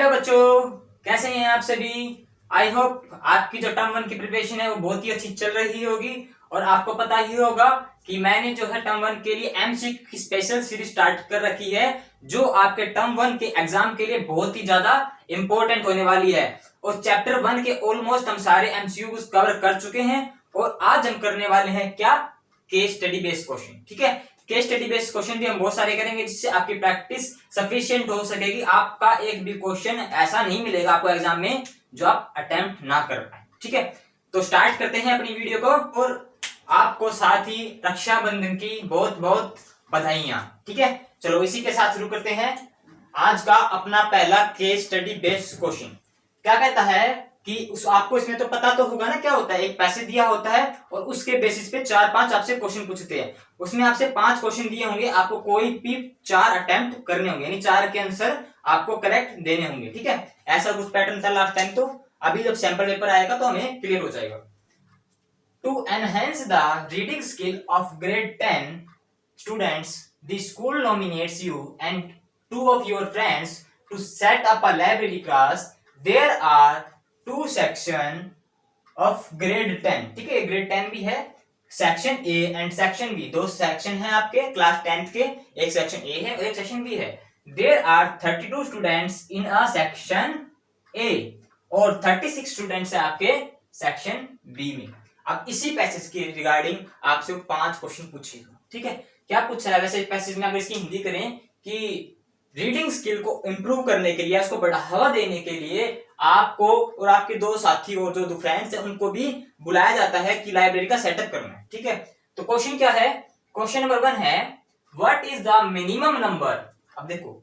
Hello बच्चों, कैसे हैं आप सभी। आई होप आपकी जो टर्म वन की प्रिपरेशन है वो बहुत ही अच्छी चल रही होगी। और आपको पता ही होगा कि मैंने जो है टर्म वन के लिए एमसीक्यू की स्पेशल सीरीज स्टार्ट कर रखी है, जो आपके टर्म वन के एग्जाम के लिए बहुत ही ज्यादा इंपॉर्टेंट होने वाली है। और चैप्टर वन के ऑलमोस्ट हम सारे एमसीक्यू कवर कर चुके हैं। और आज हम करने वाले हैं क्या, केस स्टडी बेस्ड क्वेश्चन। ठीक है, केस स्टडी बेस्ड क्वेश्चन भी हम बहुत सारे करेंगे, जिससे आपकी प्रैक्टिस सफिशिएंट हो सकेगी। आपका एक भी क्वेश्चन ऐसा नहीं मिलेगा आपको एग्जाम में जो आप अटेम्प्ट ना कर पाए। ठीक है, तो स्टार्ट करते हैं अपनी वीडियो को। और आपको साथ ही रक्षाबंधन की बहुत बहुत बधाइयां। ठीक है, चलो इसी के साथ शुरू करते हैं आज का अपना पहला केस स्टडी बेस्ड क्वेश्चन। क्या कहता है कि आपको इसमें तो पता तो होगा ना क्या होता है। एक पैसेज दिया होता है और उसके बेसिस पे 4-5 आपसे क्वेश्चन पूछते हैं। उसमें आपसे 5 क्वेश्चन दिए होंगे, आपको कोई भी 4 अटेम्प्ट करने होंगे, यानी 4 के आंसर आपको करेक्ट देने होंगे। ठीक है, ऐसा कुछ पैटर्न था लास्ट टाइम। तो अभी जब सैंपल पेपर आएगा तो हमें क्लियर हो जाएगा। To enhance the reading skill of grade 10 students, the school nominates you and 2 of your friends to set up a library class. There are 2 section of grade 10। ठीक है, ग्रेड 10 भी है, section A and section B. 2 section है आपके class 10th के, एक section A है और एक सेक्शन बी है। There are 32 students in a section A और 36 स्टूडेंट्स है आपके सेक्शन बी में। अब इसी पैसेज के रिगार्डिंग आपसे 5 क्वेश्चन पूछेगा। ठीक है, क्या पूछा है वैसे पैसेज में, अगर इसकी हिंदी करें कि रीडिंग स्किल को इंप्रूव करने के लिए, उसको बढ़ावा देने के लिए आपको और आपके 2 साथी और जो 2 फ्रेंड्स हैं उनको भी बुलाया जाता है कि लाइब्रेरी का सेटअप करना है। ठीक है, तो क्वेश्चन क्या है, क्वेश्चन नंबर 1 है what is the minimum number. अब देखो,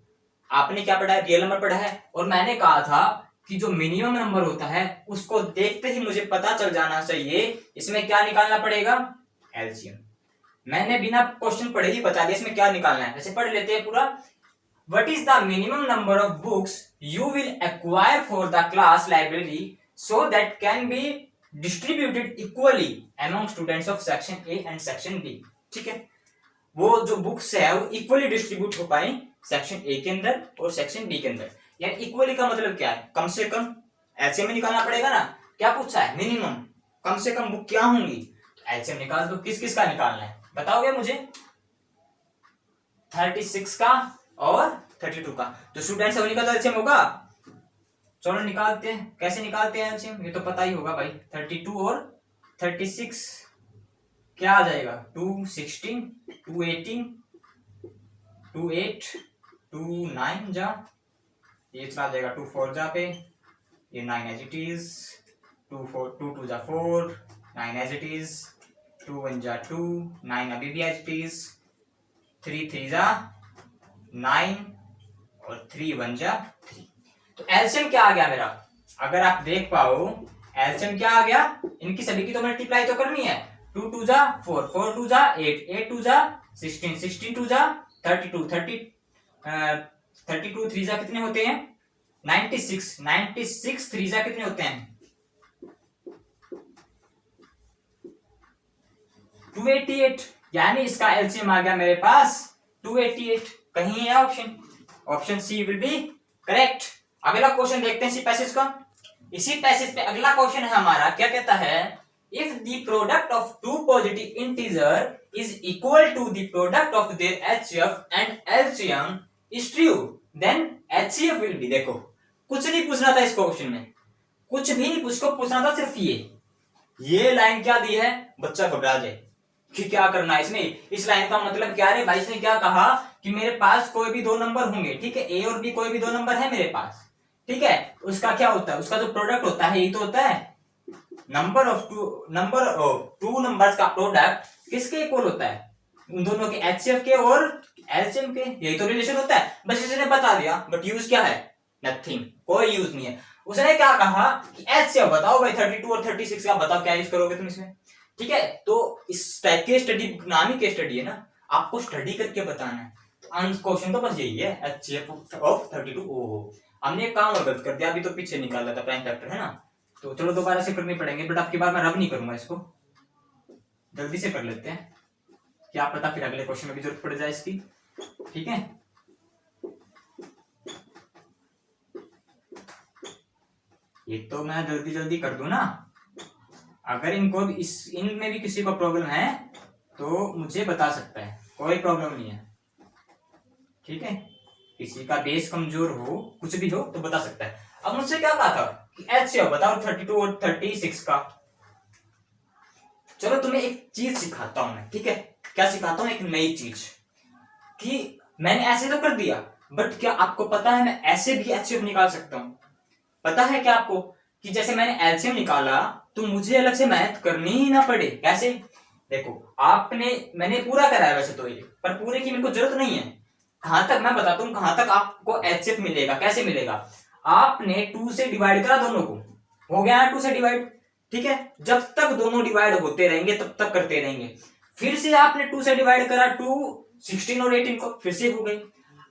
आपने क्या पढ़ा है, रियल नंबर पढ़ा है। और मैंने कहा था कि जो मिनिमम नंबर होता है उसको देखते ही मुझे पता चल जाना चाहिए इसमें क्या निकालना पड़ेगा, एलसीएम। मैंने बिना क्वेश्चन पढ़े ही बता दिया इसमें क्या निकालना है। वैसे पढ़ लेते हैं पूरा। What is the minimum number of books you will acquire for the class library so that can be distributed equally among students of section A and section B। ठीक है, वो जो बुक्स है वो इक्वली डिस्ट्रीब्यूट हो पाए section A के अंदर और सेक्शन बी के अंदर। यानी इक्वली का मतलब क्या है, कम से कम एलसीएम में निकालना पड़ेगा ना। क्या पूछा है, मिनिमम, कम से कम बुक क्या होंगी, एलसीएम निकाल दो। किस किस का निकालना है बताओगे मुझे, 36 का और 32 का। तो स्टूडेंट से का तो एलसीएम होगा। चलो निकालते हैं, कैसे निकालते हैं एलसीएम, ये तो पता ही होगा भाई। 32 और 36 क्या आ जाएगा, 216, 218, 28, 29 जा, ये चला जाएगा 24 जा पे, ये 9 एज इट इज, 2 जा 4, 9 एज इट इज, 2 1 जा 2, 9 अभी भी एज इट इज, 3 3 जा 9 और 3 1 जा 3। तो एलसीएम क्या आ गया मेरा, अगर आप देख पाओ एलसीएम क्या आ गया, इनकी सभी की तो मल्टीप्लाई तो करनी है। 2 2 जा 4, 4 2 जा 8, 8 2 जा 16, 16 2 जा 32, 32 3 जा कितने होते हैं 96, 96 3 जा कितने होते हैं 288। यानी इसका एलसीएम आ गया मेरे पास 288। कहीं है option, option C will be correct. अगला क्वेश्चन देखते हैं इसी पैसेज का। इसी पैसेज पे अगला क्वेश्चन है हमारा, क्या कहता है, if the product of 2 positive integer is equal to the product of their HCF and LCM is true, then HCF will be. देखो, कुछ नहीं पूछना था इस क्वेश्चन में, कुछ भी नहीं पूछना था, सिर्फ ये लाइन क्या दी है, बच्चा घबरा जाए कि क्या करना है इसमें। इस लाइन का मतलब क्या है भाई, इसने क्या कहा कि मेरे पास कोई भी 2 नंबर होंगे। ठीक है, ए और बी कोई भी 2 नंबर है मेरे पास। ठीक है, उसका क्या होता है, उसका जो प्रोडक्ट होता है यही तो होता है, नंबर ऑफ टू नंबर्स का प्रोडक्ट किसके इक्वल होता है, उन दोनों के एचसीएफ के और एलसीएम के। यही तो रिलेशन होता है, बस इसने बता दिया। बट यूज क्या है, नथिंग, कोई यूज नहीं है। उसने क्या कहा कि एचसीएफ बताओ भाई 32 और 36 का, बताओ क्या यूज करोगे तुम इसमें। ठीक है, तो इस टाइप के स्टडी, नाम ही के स्टडी है ना, आपको स्टडी करके बताना है। क्वेश्चन तो बस यही है, एचसीएफ ऑफ 32। ओहो, हमने एक काम और गलत कर दिया, अभी तो पीछे निकाला था प्राइम फैक्टर है ना। तो चलो दोबारा से करने पड़ेंगे, बट आपकी बार मैं रब नहीं करूंगा, इसको जल्दी से कर लेते हैं, क्या पता फिर अगले क्वेश्चन में भी जरूरत पड़ जाए इसकी। ठीक है, ये तो मैं जल्दी जल्दी कर दूं ना। अगर इनको भी इनमें भी किसी को प्रॉब्लम है तो मुझे बता सकता है, कोई प्रॉब्लम नहीं है। ठीक है, किसी का बेस कमजोर हो, कुछ भी हो तो बता सकता है। अब मुझसे क्या कहा था कि एचसीएफ बताओ 32 और 36 का। चलो तुम्हें एक चीज सिखाता हूं मैं, ठीक है। क्या सिखाता हूं? एक नई चीज। कि मैंने ऐसे तो कर दिया, बट क्या आपको पता है मैं ऐसे भी एचसीएफ निकाल सकता हूं? पता है क्या आपको कि जैसे मैंने एलसीएम निकाला तो मुझे अलग से मेहनत करनी ही ना पड़े। कैसे? देखो, मैंने पूरा कराया वैसे तो ये, पर पूरे की मेरे को जरूरत नहीं है। कहां तक मैं बताता हूं, कहां तक आपको एचसीएफ मिलेगा। कैसे मिलेगा? आपने 2 से डिवाइड करा दोनों को, हो गया 2 से डिवाइड, ठीक है। जब तक दोनों डिवाइड होते रहेंगे तब तक करते रहेंगे। फिर से आपने 2 से डिवाइड करा, 2 16 और 18 को, फिर से हो गई।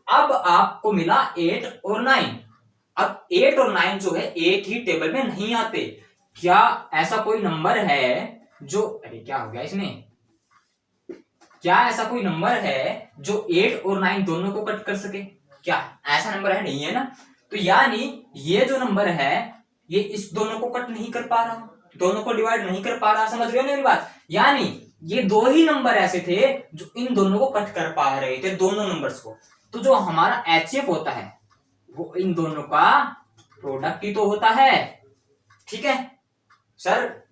अब आपको मिला 8 और 9। अब 8 और 9 जो है एक ही टेबल में नहीं आते। क्या ऐसा कोई नंबर है जो, अरे क्या हो गया इसमें, क्या ऐसा कोई नंबर है जो 8 और 9 दोनों को कट कर सके? क्या ऐसा नंबर है? नहीं है ना। तो यानी ये जो नंबर है ये इस दोनों को कट नहीं कर पा रहा, दोनों को डिवाइड नहीं कर पा रहा। समझ रहे हो मेरी बात? यानी ये 2 ही नंबर ऐसे थे जो इन दोनों को कट कर पा रहे थे, दोनों नंबर्स को। तो जो हमारा एचसीएफ होता है वो इन दोनों का प्रोडक्ट ही तो होता है। ठीक है सर,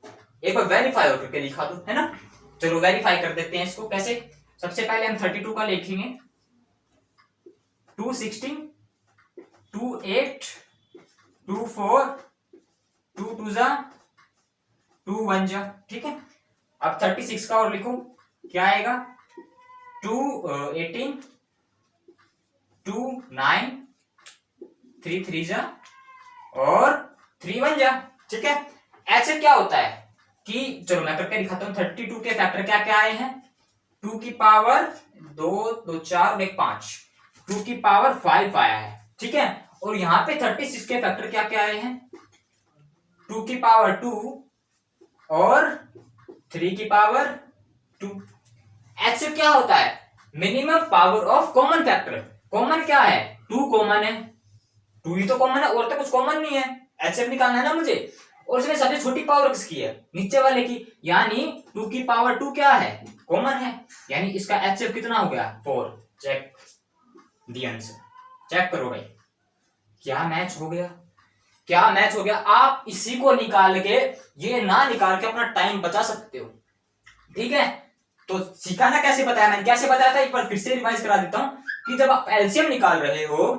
एक बार वेरीफाई होकर के लिखा दो, है ना। चलो वेरीफाई कर देते हैं इसको। कैसे? सबसे पहले हम 32 का लिखेंगे, 2 16, 2 8, 2 4, 2 2 जा, 2 1 जा। ठीक है, अब 36 का और लिखो, क्या आएगा? 2 18, 2 9, 3 3 जा और 3 1 जा। ठीक है, ऐसे क्या होता है कि चलो मैं करके दिखाता हूं। 32 के फैक्टर क्या क्या आए हैं? 2 की पावर 2 2 4 और 1 5, 2 की पावर 5 आया है। ठीक है, और यहां पे 36 के फैक्टर क्या क्या आए हैं? 2 की पावर 2 और 3 की पावर 2। ऐसे क्या होता है? Minimum power of common factor. Common क्या है? 2 कॉमन है, 2 ही तो कॉमन है, और तो कुछ कॉमन नहीं है। एचसीएफ निकालना है ना मुझे, और इसमें सबसे छोटी पावर किसकी है? नीचे वाले की। यानी 2 की पावर 2 क्या है? कॉमन है। यानी इसका एचसीएफ कितना हो गया? 4। चेक दी आंसर, चेक करो भाई, क्या मैच हो गया? क्या मैच हो गया? आप इसी को निकाल के, ये ना निकाल के अपना टाइम बचा सकते हो। ठीक है, तो सिखाना कैसे बताया मैंने, कैसे बताया था एक बार फिर से रिवाइज करा देता हूं कि जब आप एलसीएम निकाल रहे हो,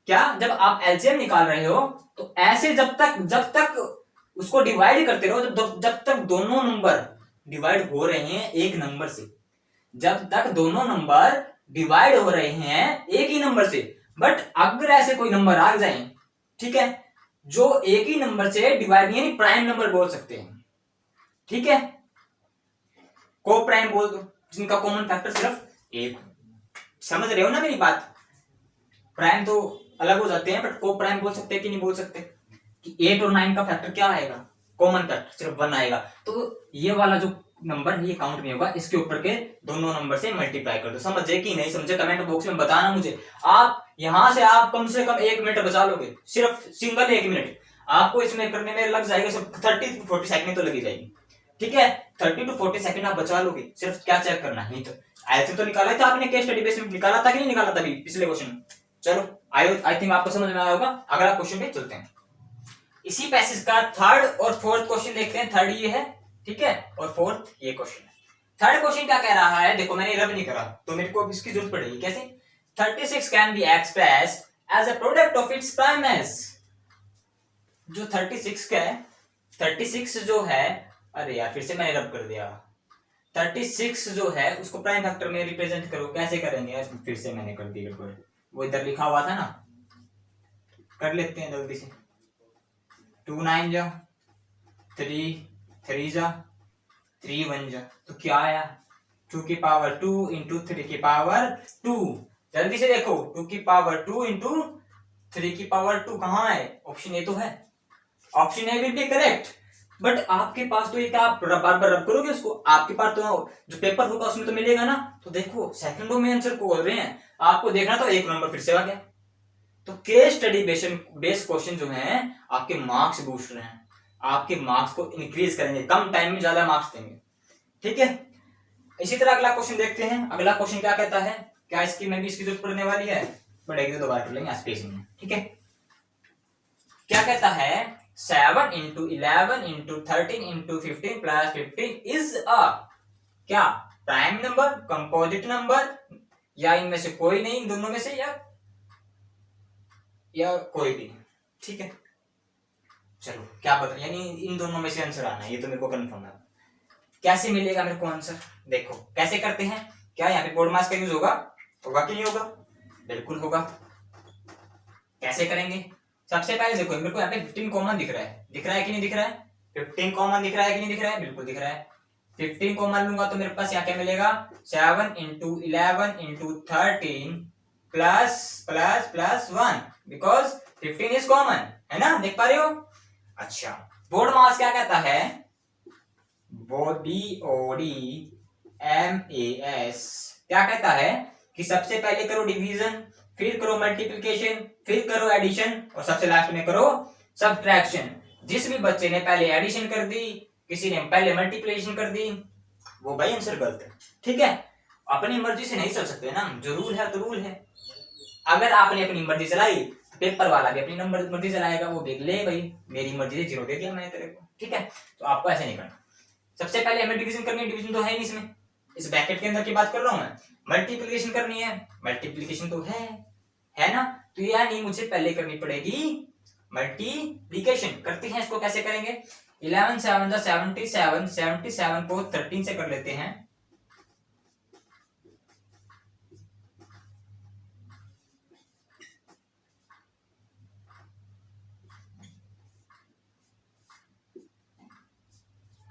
क्या जब आप एलसीएम निकाल रहे हो तो ऐसे जब तक उसको डिवाइड करते रहो, जब तक दोनों नंबर डिवाइड हो रहे हैं एक नंबर से, जब तक दोनों नंबर डिवाइड हो रहे हैं एक ही नंबर से। बट अगर ऐसे कोई नंबर आ जाए, ठीक है, जो एक ही नंबर से डिवाइड, यानी प्राइम नंबर बोल सकते हैं, ठीक है, को प्राइम बोल दो, जिनका कॉमन फैक्टर सिर्फ 1। समझ रहे हो ना मेरी बात? प्राइम तो अलग हो जाते हैं, बट को प्राइम बोल सकते हैं कि नहीं बोल सकते? कि 8 और 9 का फैक्टर क्या आएगा? कॉमन फैक्टर सिर्फ 1 आएगा। तो ये वाला जो नंबर है ये काउंट नहीं होगा, इसके ऊपर के दोनों नंबर से मल्टीप्लाई कर दो। समझे कि नहीं समझे? कमेंट बॉक्स में बताना मुझे। आप यहां से आप कम से कम 1 मिनट बचा लोगे, सिर्फ सिंगल 1 मिनट आपको इसमें करने में लग जाएगा, सिर्फ 30 to 40 सेकंड तो लगी जाएगी। ठीक है, 30 to 40 सेकंड आप बचा लोगे। सिर्फ क्या चेक करना है, तो ऐसे तो निकाला था आपने, केस स्टडी बेस में निकाला था कि नहीं निकाला था अभी पिछले क्वेश्चन? चलो आई थिंक आपको समझ में आया होगा। अगर आप क्वेश्चन पे चलते हैं, इसी पैसेज का थर्ड और फोर्थ क्वेश्चन देखते हैं। थर्ड ये है, ठीक है, और फोर्थ ये क्वेश्चन है। थर्ड क्वेश्चन क्या कह रहा है? देखो मैंने रब नहीं करा तो मेरे को अब इसकी जरूरत पड़ेगी। कैसे? 36 can be expressed as a product of its primes. जो 36 का है, 36 जो है, अरे यार फिर से मैंने रब कर दिया। 36 जो है उसको प्राइम फैक्टर में रिप्रेजेंट करो। कैसे करेंगे यार? फिर से मैंने कर दिया, वो इधर लिखा हुआ था ना, कर लेते हैं जल्दी से। 2 9 जा, 3 3 जा, 3 1 जा, तो क्या आया? 2 की पावर 2 इंटू 3 की पावर 2। जल्दी से देखो, 2 की पावर 2 इंटू 3 की पावर 2 कहाँ है? ऑप्शन ए तो है, option A will be correct. But आपके पास तो एक, आप बार बार रब करोगे उसको, आपके पास तो जो पेपर होगा उसमें तो मिलेगा ना। तो देखो सेकंडों में आंसर को बोल रहे हैं, आपको देखना तो एक नंबर फिर से आ गया। तो केस स्टडी बेस्ड क्वेश्चन जो है आपके मार्क्स बूस्टर हैं, आपके मार्क्स को इंक्रीज करेंगे, कम टाइम में ज्यादा मार्क्स देंगे। ठीक है, इसी तरह अगला क्वेश्चन देखते हैं। अगला क्वेश्चन क्या कहता है, क्या इसकी में भी इसकी जरूरत पड़ने वाली है, पड़ेगी तो दोबारा कर लेंगे स्पेसिंग में। ठीक है, क्या कहता है 7 into 11 into 13 into 15 plus 15 is a क्या प्राइम नंबर, कंपोजिट नंबर, या इनमें से कोई नहीं, इन दोनों में से, या कोई भी नहीं। ठीक है, चलो क्या पता, यानी इन दोनों में से आंसर आना है, ये तो मेरे को कंफर्म है। कैसे मिलेगा मेरे को आंसर, देखो कैसे करते हैं। क्या यहाँ पे बोर्ड मास का यूज होगा कि नहीं होगा? बिल्कुल होगा। कैसे करेंगे, सबसे पहले देखो मेरे को यहाँ पे 15 कॉमन दिख रहा है कि नहीं दिख रहा है? 15 कॉमन दिख रहा है कि नहीं दिख रहा है? बिल्कुल दिख रहा है। 15 कॉमन लूंगा तो मेरे पास यहाँ क्या मिलेगा, 7 into 11 into 13 plus plus plus 1 because 15 is common, है ना, देख पा रहे हो? अच्छा, बोर्ड मास क्या कहता है, BODMAS क्या कहता है कि सबसे पहले करो डिवीजन, फिर करो मल्टीप्लिकेशन, फिर करो एडिशन, और सबसे लास्ट में करो सब्ट्रैक्शन। जिस भी बच्चे ने पहले एडिशन कर दी, किसी ने पहले मल्टीप्लिकेशन कर दी, वो भाई आंसर गलत है। ठीक है, अपनी मर्जी से नहीं चल सकते ना, जो रूल है तो रूल है। अगर आपने अपनी मर्जी चलाई, पेपर वाला भी अपनी मर्जी चलाएगा, वो देख ले भाई मेरी मर्जी से 0 दे दिया मैंने तेरे को। ठीक है, तो आपको ऐसे नहीं करना। सबसे पहले हमें डिवीजन करनी है, डिवीजन तो है नहीं इसमें, इस ब्रैकेट के अंदर की बात कर रहा हूं मैं। मल्टीप्लिकेशन करनी है, मल्टीप्लिकेशन तो है ना, तो यानी मुझे पहले करनी पड़ेगी मल्टीप्लिकेशन। करते हैं इसको, कैसे करेंगे, 11 7 77, 77 को 13 से कर लेते हैं।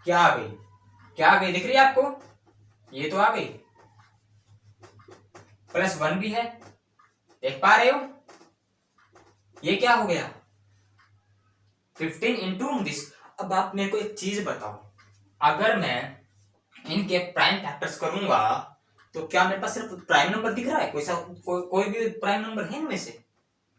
क्या आ गई, क्या आ गई, दिख रही है आपको? ये तो आ गई, प्लस 1 भी है, देख पा रहे हो? ये क्या हो गया, 15 इंटू दिस। अब आप मेरे को एक चीज बताओ, अगर मैं इनके प्राइम फैक्टर्स करूंगा तो क्या मेरे पास सिर्फ प्राइम नंबर दिख रहा है? कोई भी प्राइम नंबर है इनमें से?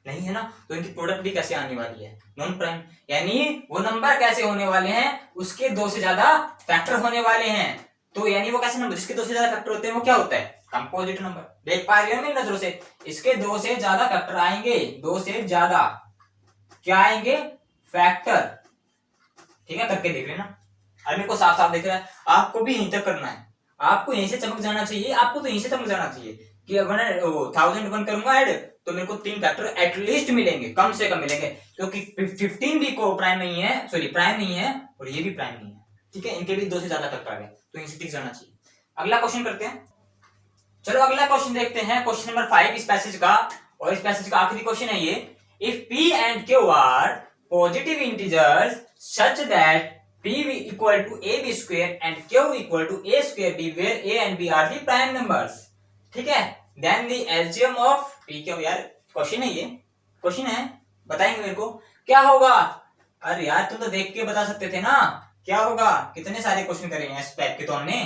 नहीं है ना, तो इनकी प्रोडक्ट भी कैसे आने वाली है, नॉन प्राइम, यानी वो नंबर कैसे होने वाले हैं, उसके 2 से ज्यादा फैक्टर होने वाले हैं। तो यानी वो कैसे नंबर जिसके 2 से ज्यादा फैक्टर होते हैं वो क्या होता है, कंपोजिट नंबर। देख पा रहे हो मेरी नजरों से, इसके 2 से ज्यादा फैक्टर आएंगे, 2 से ज्यादा क्या आएंगे, फैक्टर। ठीक है, करके देख लेना। अरे मेरे को साफ साफ दिख रहा है, आपको भी यहीं तक करना है, आपको यहीं से चमक जाना चाहिए, आपको तो यहीं से चमक जाना चाहिए कि अगर 1001 करूंगा ऐड तो मेरे को 3 फैक्टर एटलीस्ट मिलेंगे, कम से कम मिलेंगे, क्योंकि 15 भी को प्राइम नहीं है, सॉरी प्राइम नहीं है, और ये भी प्राइम नहीं है। ठीक है, इनके भी 2 से ज्यादा फैक्टर आ गए, तो यहीं से टिक जाना चाहिए। अगला क्वेश्चन करते हैं, चलो अगला क्वेश्चन देखते हैं, क्वेश्चन नंबर 5 इस पैसेज का, और इस पैसेज का आखिरी क्वेश्चन है ये, if P and Q are positive integers such that P equal to AB square and Q equal to A square B where A and B are the prime numbers, ठीक है, then the LCM of P Q, यार question है ये, question है, बताएंगे मेरे को क्या होगा। अरे यार तुम तो देख के बता सकते थे ना, क्या होगा, कितने सारे क्वेश्चन करे हैं इस टाइप के, तो हमने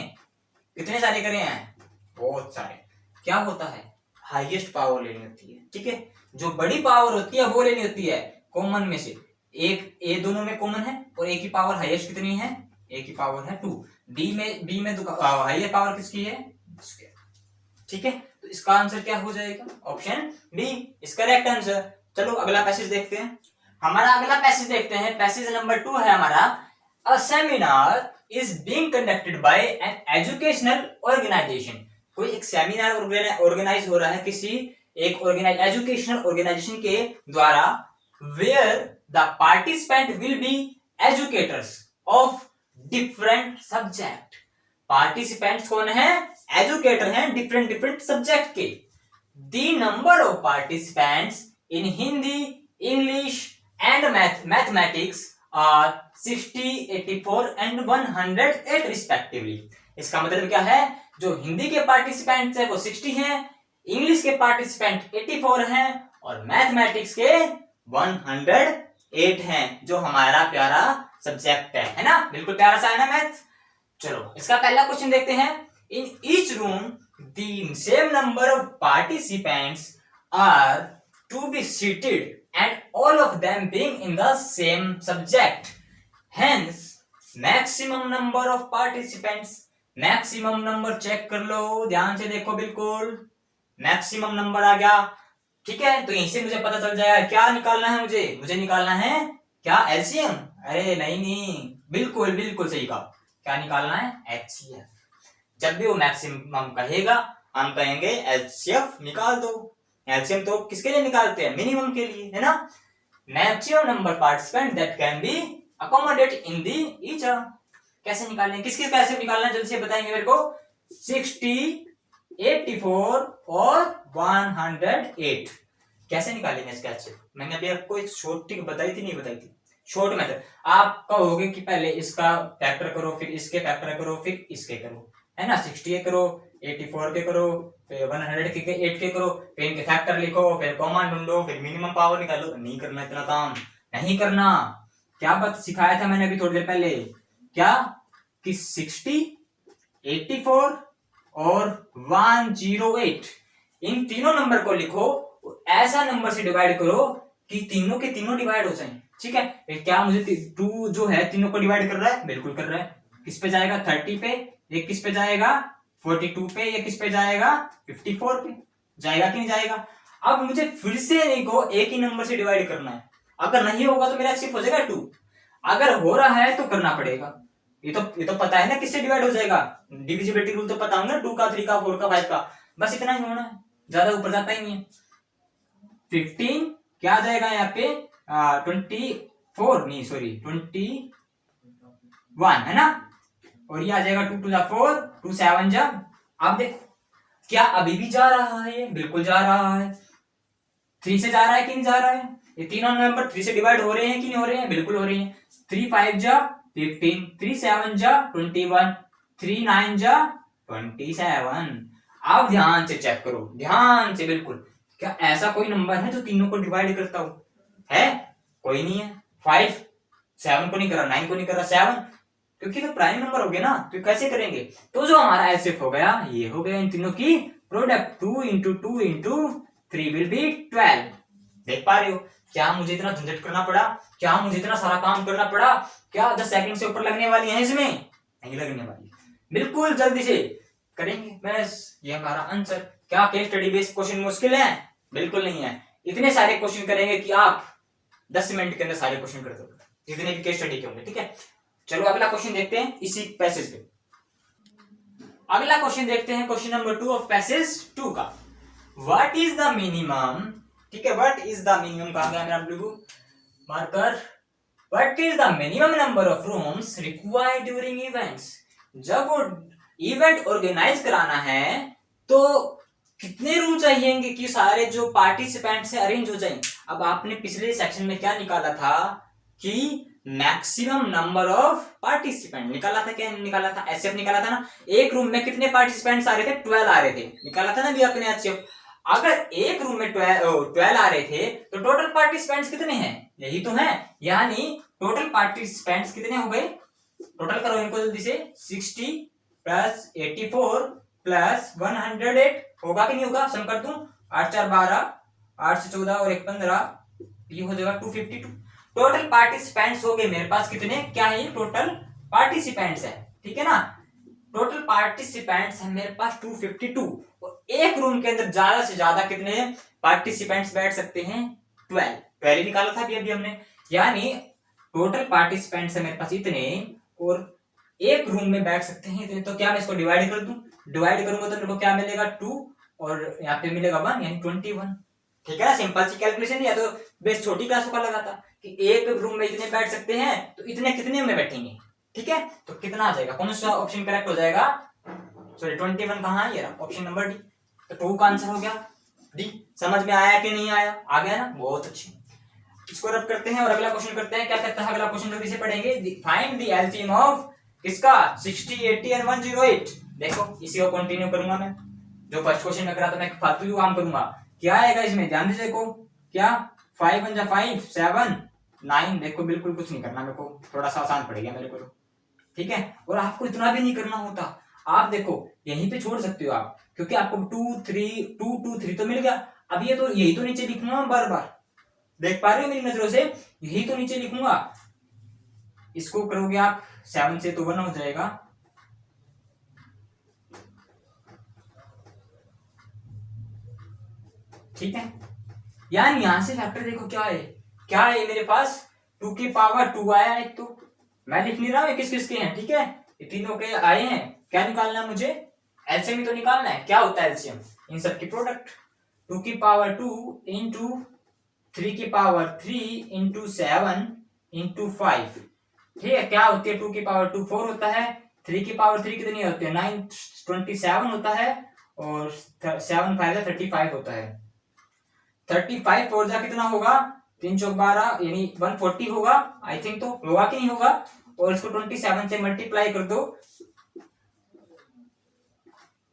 कितने सारे करे हैं, बहुत सारे। क्या होता है, हाईएस्ट पावर लेनी होती है। ठीक है, जो बड़ी पावर होती है वो लेनी होती है कॉमन में से, एक ए दोनों में कॉमन है, और ए की पावर हाईएस्ट कितनी है, ए की पावर है 2, बी में हाईएस्ट पावर किसकी है, ठीक है, तो इसका आंसर क्या हो जाएगा, option B is correct answer. चलो अगला पैसेज देखते हैं, हमारा अगला पैसेज देखते हैं, पैसेज नंबर 2 है हमारा, a seminar is being conducted by an educational organisation. कोई एक सेमिनार ऑर्गेनाइज हो रहा है किसी एक एजुकेशनल ऑर्गेनाइजेशन के द्वारा, where the participant will be educators of different subject. Participants कौन है, एजुकेटर हैं डिफरेंट सब्जेक्ट के। The number of participants in Hindi, English and mathematics are 60, 84 and 108 respectively. इसका मतलब क्या है, जो हिंदी के पार्टिसिपेंट्स है वो 60 हैं, इंग्लिश के पार्टिसिपेंट 84 हैं, और मैथमेटिक्स के 108 हैं, जो हमारा प्यारा सब्जेक्ट है ना, बिल्कुल प्यारा सा है ना मैथ। चलो इसका पहला क्वेश्चन देखते हैं, in each room the same number of participants are to be seated and all of them being in the same subject. Hence, maximum number of participants. Maximum number check कर लो, ध्यान से देखो, बिल्कुल मैक्सिमम नंबर आ गया। ठीक है, तो यहीं से मुझे पता चल जाएगा क्या निकालना है। मुझे निकालना है क्या, एलसीएम। अरे नहीं, बिल्कुल बिल्कुल सही कहा, क्या निकालना है, एचसीएफ। जब भी वो मैक्सिमम कहेगा हम कहेंगे एचसीएफ निकाल दो। एलसीएम तो किसके लिए निकालते हैं, मिनिमम के लिए, है ना। Maximum number participant that can be accommodate in the each. कैसे निकालने, किसके कैसे निकालना जल्दी से बताएंगे मेरे को। 60, 84 और 108 कैसे निकालेंगे इसका एचसीएफ। मैंने अभी आपको एक शॉर्ट ट्रिक बताई थी, नहीं बताई थी, शॉर्ट मेथड। आप कहोगे कि पहले इसका फैक्टर करो, फिर इसके फैक्टर करो, फिर इसके करो, है ना। 60 करो, 84 के करो, फिर 108 के करो, फिर इनके फैक्टर लिखो, फिर कॉमन ढूंढो, फिर मिनिमम पावर निकालो। नहीं करना इतना काम, नहीं करना। क्या बात सिखाया था मैंने अभी थोड़ी देर पहले, क्या कि 60, 84 और 108 इन तीनों नंबर को लिखो, ऐसा नंबर से डिवाइड करो कि तीनों के तीनों डिवाइड हो जाएं। ठीक है, क्या मुझे 2 जो है तीनों को डिवाइड कर रहा है, बिल्कुल कर रहा है। किस पे जाएगा, 30 पे, ये किस पे जाएगा, 42 पे, ये किस पे जाएगा, 54 पे जाएगा कि नहीं जाएगा। अब मुझे फिर से इनको एक ही नंबर से डिवाइड करना है। अगर नहीं होगा तो मेरा सिर्फ हो जाएगा 2, अगर हो रहा है तो करना पड़ेगा। ये तो पता है ना किससे डिवाइड हो जाएगा, डिविजिबिलिटी रूल तो पता होगा, 2 का, 3 का, 4 का, 5 का, बस इतना ही होना है, ज्यादा ऊपर जाता ही नहीं है। 15 क्या आ जाएगा यहाँ पे, 24 नहीं सॉरी 21 है ना, और ये आ जाएगा 2 to the 4, 2 7 जा। अब देखो क्या अभी भी जा रहा है, बिल्कुल जा रहा है। 3 से जा रहा है कि नहीं जा रहा है, ये तीनों नंबर 3 से डिवाइड हो रहे हैं कि नहीं हो रहे हैं, बिल्कुल हो रहे हैं। 3 5 जा 15, 3 7 जा 21, 3 9 जा 27। अब ध्यान से चेक करो, ध्यान से बिल्कुल, क्या ऐसा कोई नंबर है जो तीनों को डिवाइड करता हो, है कोई नहीं है। 5 7 को नहीं कर रहा, 9 को नहीं कर रहा, 7 क्योंकि तो प्राइम नंबर हो गया ना, तो कैसे करेंगे। तो जो हमारा एचसीएफ हो गया, ये हो गया इन तीनों की product, 2 into 2 into 3 will be 12। देख पा रहे हो, क्या मुझे इतना झंझट करना पड़ा, क्या मुझे इतना सारा काम करना पड़ा, क्या 10 सेकंड से ऊपर लगने वाली है इसमें, नहीं लगने वाली, बिल्कुल जल्दी से करेंगे बस। ये हमारा आंसर। क्या केस स्टडी बेस्ड क्वेश्चन मुश्किल है, बिल्कुल नहीं है। इतने सारे क्वेश्चन करेंगे कि आप 10 मिनट के अंदर सारे क्वेश्चन कर दोगे, जितने भी केस स्टडी के होंगे। ठीक है, चलो अगला क्वेश्चन देखते हैं इसी पैसेज पे। अगला क्वेश्चन देखते हैं, क्वेश्चन नंबर 2 ऑफ पैसेज 2 का। व्हाट इज द मिनिमम, ठीक है, व्हाट इज द मिनिमम कहा गया मेरा blue marker. What is the minimum number of rooms required during events. जब वो इवेंट ऑर्गेनाइज कराना है तो कितने रूम चाहिए कि सारे जो पार्टिसिपेंट से अरेंज हो जाएं। अब आपने पिछले सेक्शन में क्या निकाला था कि मैक्सिमम नंबर ऑफ पार्टिसिपेंट निकाला था, क्या निकाला था, एचसीएफ निकाला था ना। एक रूम में कितने पार्टिसिपेंट्स आ रहे थे, 12 आ रहे थे, निकाला था ना भी आपने एचसीएफ। अगर एक रूम में 12 आ रहे थे तो टोटल पार्टिसिपेंट्स कितने हैं, यही तो है, यानी टोटल पार्टिसिपेंट्स कितने हो गए, टोटल करो इनको जल्दी से। 60 प्लस 84 प्लस 108 होगा कि नहीं होगा, सम कर दूं, 8 4 12, 8 से 14 और 1 15, ये हो जाएगा 252। टोटल पार्टिसिपेंट्स हो गए मेरे पास कितने, क्या है ये टोटल पार्टिसिपेंट्स है, ठीक है ना। टोटल पार्टिसिपेंट्स है मेरे पास 252, और एक रूम के अंदर ज्यादा से ज्यादा कितने पार्टिसिपेंट्स बैठ सकते हैं, 12 निकाला था अभी हमने, यानी टोटल पार्टिसिपेंट्स है मेरे पास इतने, और एक रूम में बैठ सकते हैं इतने। तो क्या मैं इसको डिवाइड कर दूं, डिवाइड करूंगा तो मेरे को क्या मिलेगा 2 और यहाँ पे मिलेगा 1, यानी 21। ठीक है ना, सिंपल सी कैलकुलेशन। या तो बेस छोटी क्लासों का लगा था कि एक रूम में इतने बैठ सकते हैं तो इतने कितने में बैठेंगे। ठीक है, तो कितना आ जाएगा, कौन सा ऑप्शन करेक्ट हो जाएगा, सॉरी 21 कहाँ है, ये रहा ऑप्शन नंबर डी। तो 2 का आंसर हो गया डी। समझ में आया कि नहीं आया, आ गया ना, बहुत अच्छी। इसको रब करते हैं और अगला क्वेश्चन करते हैं। क्या कहता है अगला क्वेश्चन, जल्दी से पढ़ेंगे। फाइंड द एलसीएम ऑफ किसका, 60 80 एंड 108। देखो इसी को कंटिन्यू करूंगा मैं, जो फर्स्ट क्वेश्चन में करा था मैं फालतू काम करूंगा। क्या आएगा इसमें, ध्यान से देखो, क्या 5 1 जा 5 7 9। देखो बिल्कुल कुछ नहीं करना मेरे को, थोड़ा सा आसान पड़ेगा मेरे को, ठीक है। और आपको इतना भी नहीं करना होता, आप देखो यहीं पे छोड़ सकते हो आप, क्योंकि आपको 2 3 2 2 3 तो मिल गया। अब ये तो यही तो नीचे लिखूंगा बार बार, देख पा रहे हो मेरी नजरों से, यही तो नीचे लिखूंगा। इसको करोगे आप 7 से तो 1 हो जाएगा, ठीक है। यानी यहां से फैक्टर देखो क्या है, क्या है मेरे पास 2 की पावर 2 आया है, तो मैं लिख नहीं रहा हूं किस किस के हैं, ठीक है, ये तीनों के आए हैं। क्या निकालना है मुझे, एलसीएम ही तो निकालना है। क्या होता है एलसीएम, इन सब की प्रोडक्ट। 2 की पावर 2 इंटू 3 की पावर 3 इंटू 7 इंटू 5, ठीक है। क्या होती है 2 की पावर 2 4 होता है, 3 की पावर 3 कितनी होती है 9 27 होता है, और 7 5 35 होता है। 35 फोर जा कितना होगा, 3 चौक 12 यानी 140 होगा, आई थिंक तो होगा कि नहीं होगा। और इसको 27 से मल्टीप्लाई कर दो।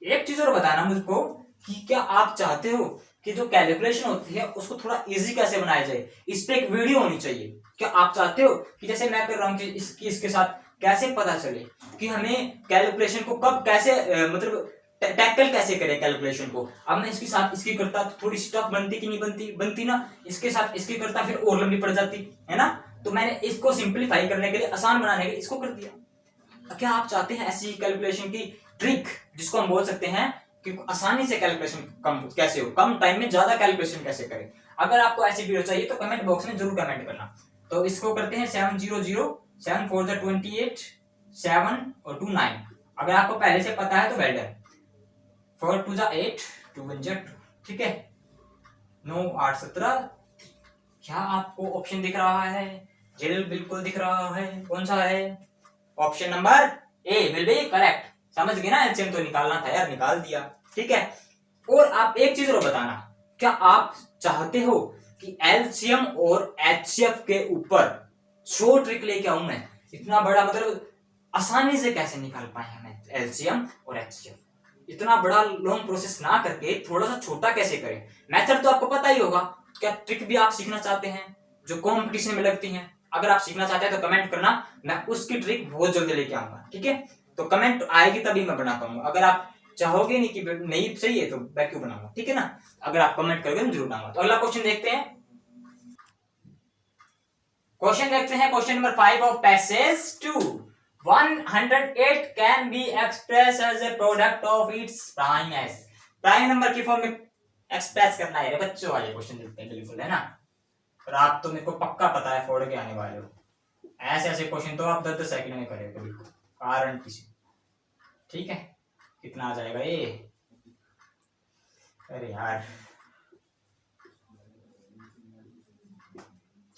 एक चीज और बताना मुझको कि क्या आप चाहते हो कि जो कैलकुलेशन होती है उसको थोड़ा इजी कैसे बनाया जाए, इस पे एक वीडियो होनी चाहिए। क्या आप चाहते हो कि जैसे मैं कर रहा हूँ कि इसके साथ कैसे पता चले कि हमें कैलकुलेशन को कब कैसे मतलब टैकल कैसे करें कैलकुलेशन को। अब मैं इसके साथ इसकी करता तो थोड़ी सी टफ बनती कि नहीं बनती ना, इसके साथ इसकी करता फिर और लंबी पड़ जाती है ना। तो मैंने इसको सिंप्लीफाई करने के लिए, आसान बनाने के लिए इसको कर दिया। क्या आप चाहते हैं ऐसी कैलकुलेशन की ट्रिक, जिसको हम बोल सकते हैं कि आसानी से कैलकुलेशन कम कैसे हो, कम टाइम में ज्यादा कैलकुलेशन कैसे करें। अगर आपको ऐसी वीडियो चाहिए तो कमेंट बॉक्स में जरूर कमेंट करना। तो इसको करते हैं 700 7 4 28 7 और 2 9। अगर आपको पहले से पता है तो वेल डन। 4 2 8 2 1 2, ठीक है। 9 8 17। क्या आपको ऑप्शन दिख रहा है, जेल बिल्कुल दिख रहा है, कौन सा है, option number A will be correct. समझ गए ना, एलसीएम तो निकालना था यार, निकाल दिया, ठीक है। और आप एक चीज और बताना, क्या आप चाहते हो कि एलसीएम और एचसीएफ के ऊपर 100 ट्रिक लेके आऊं मैं, इतना बड़ा मतलब आसानी से कैसे निकाल पाए हमें एलसीएम और एचसीएफ, इतना बड़ा लॉन्ग प्रोसेस ना करके थोड़ा सा छोटा कैसे करें। मेथड तो आपको पता ही होगा, क्या ट्रिक भी आप सीखना चाहते हैं जो कंपटीशन में लगती हैं, अगर आप सीखना चाहते हैं तो कमेंट करना, मैं उसकी ट्रिक बहुत जल्दी लेके आऊंगा, ठीक है। तो कमेंट आएगी तभी मैं बना पाऊंगा, अगर आप चाहोगे नहीं कि नहीं सही है तो मैं क्यों बनाऊंगा, ठीक है ना। अगर आप कमेंट करोगे तो जरूर बनाऊंगा। तो अगला क्वेश्चन देखते हैं, question number 5 of passage 2। 108 can be expressed as a product of its prime number की फॉर्म में एक्सप्रेस करना है बच्चों वाले क्वेश्चन देखते हैं, बिल्कुल है ना। और आप तो मेरे को पक्का पता है फोड़ के आने वाले हो, ऐसे ऐसे क्वेश्चन तो आप 10 सेकंड में करेंगे बिल्कुल कारण किसी, ठीक है। कितना आ जाएगा ये, अरे यार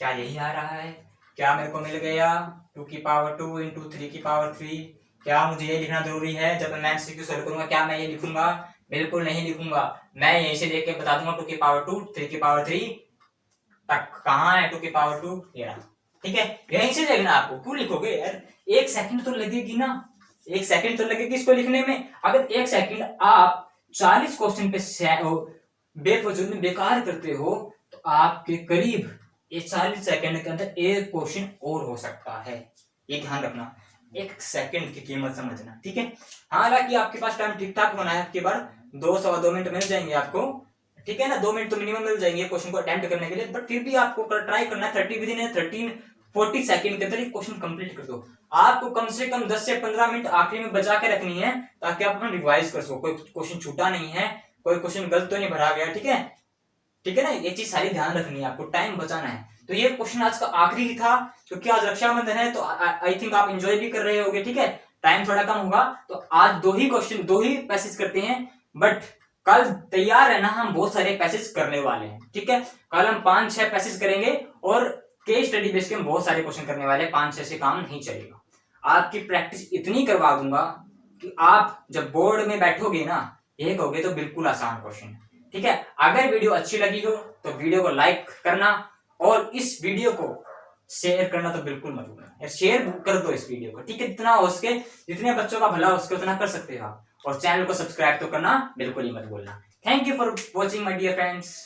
क्या यही आ रहा है, क्या मेरे को मिल गया 2 की पावर 2 इंटू 3 की पावर 3। क्या मुझे ये लिखना जरूरी है जब मैं एमसीक्यू सॉल्व करूंगा, क्या मैं ये लिखूंगा, बिल्कुल नहीं लिखूंगा। मैं यहीं से देख के बता दूंगा 2 की पावर 2 3 की पावर 3 तक कहाँ है 2 की पावर 2 ये, ठीक है। यहीं से देखना आपको, क्यों लिखोगे यार, 1 सेकंड तो लगेगी ना, 1 सेकंड तो लगेगी इसको लिखने में। अगर 1 सेकंड आप 40 क्वेश्चन पे बेफजूल में बेकार करते हो तो आपके करीब 40 सेकंड के अंदर एक क्वेश्चन और हो सकता है, ये ध्यान रखना। 1 सेकंड की कीमत समझना, ठीक है। हालांकि आपके पास टाइम ठीक ठाक होना है, आपके बार 2 मिनट मिल जाएंगे आपको, ठीक है ना, 2 मिनट तो मिनिमम मिल जाएंगे क्वेश्चन को अटेम्प्ट करने के लिए। बट फिर भी आपको ट्राई करना है 40 सेकंड के अंदर एक क्वेश्चन कंप्लीट कर दो। आपको कम से कम 10 से 15 मिनट आखिरी में बचा के रखनी है ताकि आप अपना रिवाइज कर सको, कोई क्वेश्चन छूटा नहीं है, कोई क्वेश्चन गलत तो नहीं भरा गया, ठीक है, ठीक है ना। ये चीज सारी ध्यान रखनी है, आपको टाइम बचाना है। तो ये क्वेश्चन आज का आखिरी था क्योंकि आज रक्षाबंधन है, तो आई थिंक आप एंजॉय भी कर रहे होगे, ठीक है। टाइम थोड़ा कम होगा तो आज 2 ही क्वेश्चन 2 ही पैसेज करते हैं, बट कल तैयार है ना, हम बहुत सारे पैसेज करने वाले हैं, ठीक है। कल हम 5-6 पैसेज करेंगे और केस स्टडी बेस के हम बहुत सारे क्वेश्चन करने वाले हैं, 5-6 से काम नहीं चलेगा। आपकी प्रैक्टिस इतनी करवा दूंगा कि आप जब बोर्ड में बैठोगे ना, ये कहोगे तो बिल्कुल आसान क्वेश्चन है, ठीक है। अगर वीडियो अच्छी लगी हो तो वीडियो को लाइक करना और इस वीडियो को शेयर करना तो बिल्कुल मत भूलना, शेयर कर दो इस वीडियो को, ठीक है। जितना हो सके, जितने बच्चों का भला हो सके उतना कर सकते हो आप, और चैनल को सब्सक्राइब तो करना बिल्कुल ही मत भूलना। Thank you for watching my dear friends.